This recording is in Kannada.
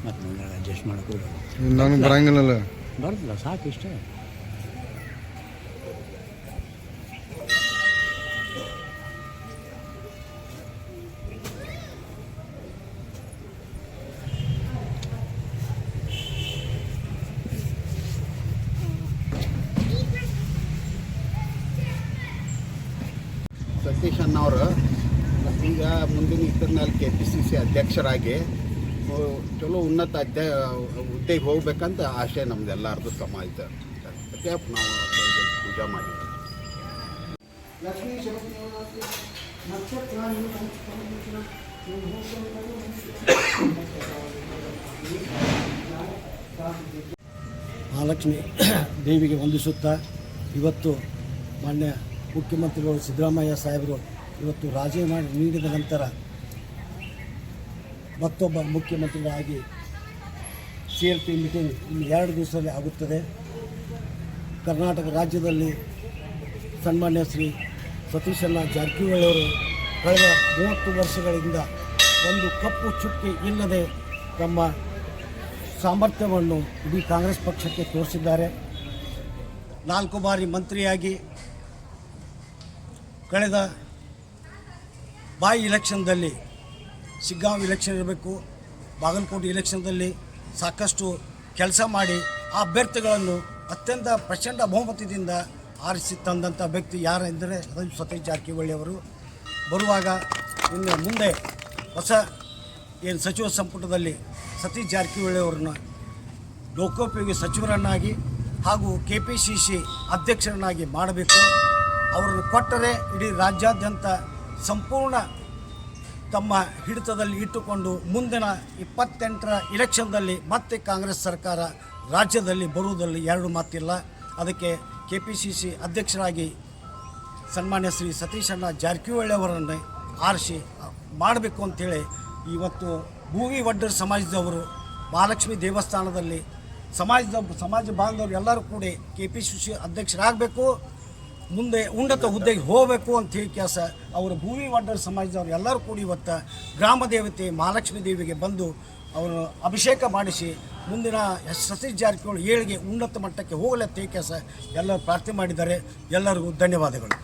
ಮತ್ತು ನನಗೆ ಅಡ್ಜಸ್ಟ್ ಮಾಡೋಕ್ಕೂ ನಾನು ಬರಂಗಿಲ್ಲ ಬರೋದಿಲ್ಲ, ಸಾಕು ಇಷ್ಟೇ. ಸತೀಶ್ ಅಣ್ಣವರು ಈಗ ಮುಂದಿನ ಇದರಲ್ಲಿ KPCC ಅಧ್ಯಕ್ಷರಾಗಿ ಚಲೋ ಉನ್ನತ ಹುದ್ದೆಗೆ ಹೋಗ್ಬೇಕಂತ ಆಶೆ ನಮ್ದೆಲ್ಲರದು ಸಮಾಜದ. ಅದಕ್ಕೆ ನಾವು ಪೂಜೆ ಮಾಡಿದ್ವಿ. ಮಹಾಲಕ್ಷ್ಮಿ ದೇವಿಗೆ ವಂದಿಸುತ್ತಾ ಇವತ್ತು ಮಾನ್ಯ ಮುಖ್ಯಮಂತ್ರಿಗಳು ಸಿದ್ದರಾಮಯ್ಯ ಸಾಹೇಬರು ಇವತ್ತು ರಾಜೀನಾಮೆ ನೀಡಿದ ನಂತರ ಮತ್ತೊಬ್ಬ ಮುಖ್ಯಮಂತ್ರಿಗಳಾಗಿ CLP ಮೀಟಿಂಗ್ ಇನ್ನು 2 ದಿವಸದಲ್ಲಿ ಆಗುತ್ತದೆ. ಕರ್ನಾಟಕ ರಾಜ್ಯದಲ್ಲಿ ಸನ್ಮಾನ್ಯ ಶ್ರೀ ಸತೀಶಣ್ಣ ಜಾರಕಿಹೊಳಿ ಅವರು ಕಳೆದ 30 ವರ್ಷಗಳಿಂದ ಒಂದು ಕಪ್ಪು ಚುಕ್ಕಿ ಇಲ್ಲದೆ ತಮ್ಮ ಸಾಮರ್ಥ್ಯವನ್ನು ಇಡೀ ಕಾಂಗ್ರೆಸ್ ಪಕ್ಷಕ್ಕೆ ತೋರಿಸಿದ್ದಾರೆ. 4 ಬಾರಿ ಮಂತ್ರಿಯಾಗಿ ಕಳೆದ ಬಾಯಿ ಇಲೆಕ್ಷನ್ದಲ್ಲಿ ಶಿಗ್ಗಾಂವ್ ಇಲೆಕ್ಷನ್ ಇರಬೇಕು, ಬಾಗಲಕೋಟೆ ಇಲೆಕ್ಷನ್ದಲ್ಲಿ ಸಾಕಷ್ಟು ಕೆಲಸ ಮಾಡಿ ಆ ಅಭ್ಯರ್ಥಿಗಳನ್ನು ಅತ್ಯಂತ ಪ್ರಚಂಡ ಬಹುಮತದಿಂದ ಆರಿಸಿ ತಂದಂಥ ವ್ಯಕ್ತಿ ಯಾರೆಂದರೆ ಅದು ಸತೀಶ್ ಜಾರಕಿಹೊಳಿ ಅವರು. ಬರುವಾಗ ಇನ್ನು ಮುಂದೆ ಹೊಸ ಏನು ಸಚಿವ ಸಂಪುಟದಲ್ಲಿ ಸತೀಶ್ ಜಾರಕಿಹೊಳಿ ಅವ್ರನ್ನ ಲೋಕೋಪಯೋಗಿ ಸಚಿವರನ್ನಾಗಿ ಹಾಗೂ KPCC ಅಧ್ಯಕ್ಷರನ್ನಾಗಿ ಮಾಡಬೇಕು. ಅವರನ್ನು ಕೊಟ್ಟರೆ ಇಡೀ ರಾಜ್ಯಾದ್ಯಂತ ಸಂಪೂರ್ಣ ತಮ್ಮ ಹಿಡಿತದಲ್ಲಿ ಇಟ್ಟುಕೊಂಡು ಮುಂದಿನ 28ರ ಇಲೆಕ್ಷನ್ದಲ್ಲಿ ಮತ್ತೆ ಕಾಂಗ್ರೆಸ್ ಸರ್ಕಾರ ರಾಜ್ಯದಲ್ಲಿ ಬರುವುದರಲ್ಲಿ 2 ಮಾತಿಲ್ಲ. ಅದಕ್ಕೆ KPCC ಅಧ್ಯಕ್ಷರಾಗಿ ಸನ್ಮಾನ್ಯ ಶ್ರೀ ಸತೀಶಣ್ಣ ಜಾರಕಿಹೊಳಿ ಅವರನ್ನೇ ಆರಿಸಿ ಮಾಡಬೇಕು ಅಂಥೇಳಿ ಇವತ್ತು ಭೂವಿ ವಡ್ಡರ್ ಸಮಾಜದವರು ಮಹಾಲಕ್ಷ್ಮಿ ದೇವಸ್ಥಾನದಲ್ಲಿ ಸಮಾಜ ಬಾಂಧವರು ಎಲ್ಲರೂ ಕೂಡ KPCC ಅಧ್ಯಕ್ಷರಾಗಬೇಕು, ಮುಂದೆ ಉನ್ನತ ಹುದ್ದೆಗೆ ಹೋಗಬೇಕು ಅಂಥೇಳಿ ಕೆಲಸ ಅವರು ಭೂವಿ ವಡ್ಡರ್ ಸಮಾಜದವರು ಎಲ್ಲರೂ ಕೂಡಿ ಇವತ್ತು ಗ್ರಾಮ ದೇವತೆ ಮಹಾಲಕ್ಷ್ಮಿ ದೇವಿಗೆ ಬಂದು ಅವರು ಅಭಿಷೇಕ ಮಾಡಿಸಿ ಮುಂದಿನ ಸತೀಶ್ ಜಾರಕಿಹೊಳಿ ಏಳಿಗೆ ಉನ್ನತ ಮಟ್ಟಕ್ಕೆ ಹೋಗಲತ್ತೆ ಕೆಲಸ ಎಲ್ಲರೂ ಪ್ರಾರ್ಥನೆ ಮಾಡಿದ್ದಾರೆ. ಎಲ್ಲರಿಗೂ ಧನ್ಯವಾದಗಳು.